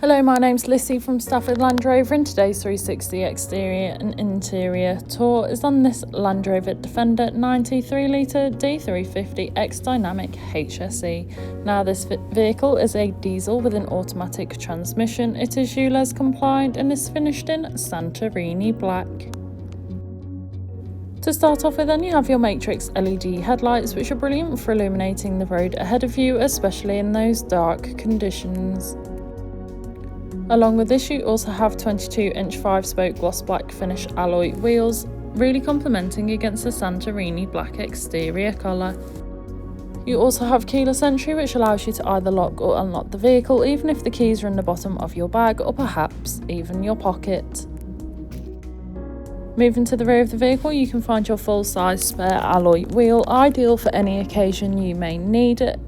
Hello, my name's Lissy from Stafford Land Rover, and today's 360 exterior and interior tour is on this Land Rover Defender 93-litre D350 X-Dynamic HSE. Now, this vehicle is a diesel with an automatic transmission. It is ULEZ compliant and is finished in Santorini black. To start off with, then, you have your matrix LED headlights, which are brilliant for illuminating the road ahead of you, especially in those dark conditions. Along with this, you also have 22-inch 5-spoke gloss black finish alloy wheels, really complementing against the Santorini black exterior colour. You also have keyless entry, which allows you to either lock or unlock the vehicle, even if the keys are in the bottom of your bag or perhaps even your pocket. Moving to the rear of the vehicle, you can find your full-size spare alloy wheel, ideal for any occasion you may need it.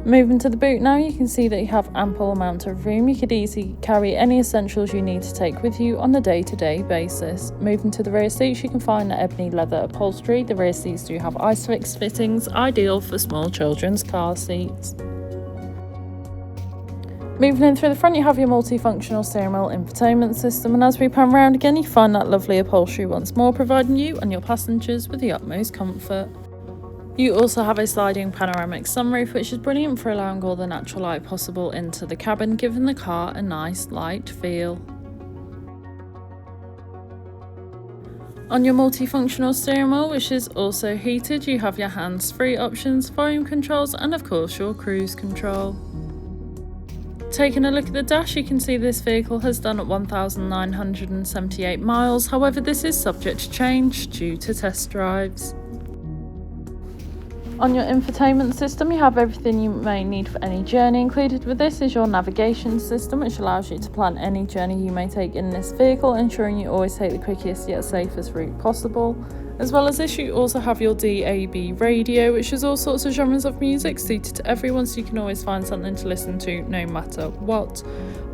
Moving to the boot now, you can see that you have ample amount of room. You could easily carry any essentials you need to take with you on a day-to-day basis. Moving to the rear seats, you can find the ebony leather upholstery. The rear seats do have ISOFIX fittings, ideal for small children's car seats. Moving in through the front, you have your multifunctional steering wheel infotainment system, and as we pan round again, you find that lovely upholstery once more, providing you and your passengers with the utmost comfort. You also have a sliding panoramic sunroof, which is brilliant for allowing all the natural light possible into the cabin, giving the car a nice light feel. On your multifunctional steering wheel, which is also heated, you have your hands-free options, volume controls, and of course your cruise control. Taking a look at the dash, you can see this vehicle has done 1,978 miles, however this is subject to change due to test drives. On your infotainment system, you have everything you may need for any journey. Included with this is your navigation system, which allows you to plan any journey you may take in this vehicle, ensuring you always take the quickest yet safest route possible. As well as this, you also have your DAB radio, which is all sorts of genres of music suited to everyone, so you can always find something to listen to no matter what.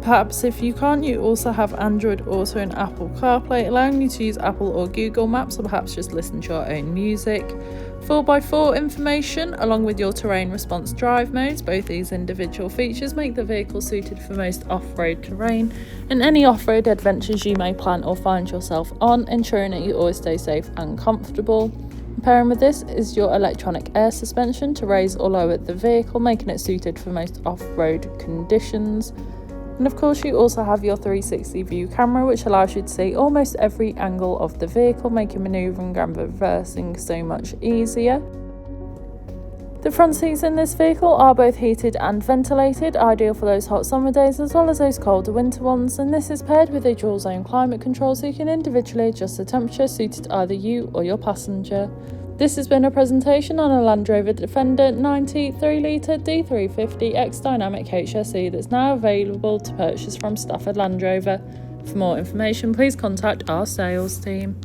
Perhaps if you can't, you also have Android Auto and Apple CarPlay, allowing you to use Apple or Google Maps, or perhaps just listen to your own music. 4x4 information, along with your terrain response drive modes. Both these individual features make the vehicle suited for most off-road terrain and any off-road adventures you may plan or find yourself on, ensuring that you always stay safe and comfortable. Pairing with this is your electronic air suspension to raise or lower the vehicle, making it suited for most off-road conditions. And of course, you also have your 360 view camera, which allows you to see almost every angle of the vehicle, making manoeuvring and reversing so much easier. The front seats in this vehicle are both heated and ventilated, ideal for those hot summer days as well as those colder winter ones, and this is paired with a dual zone climate control, so you can individually adjust the temperature suited to either you or your passenger. This has been a presentation on a Land Rover Defender 93-litre D350 X-Dynamic HSE that's now available to purchase from Stafford Land Rover. For more information, please contact our sales team.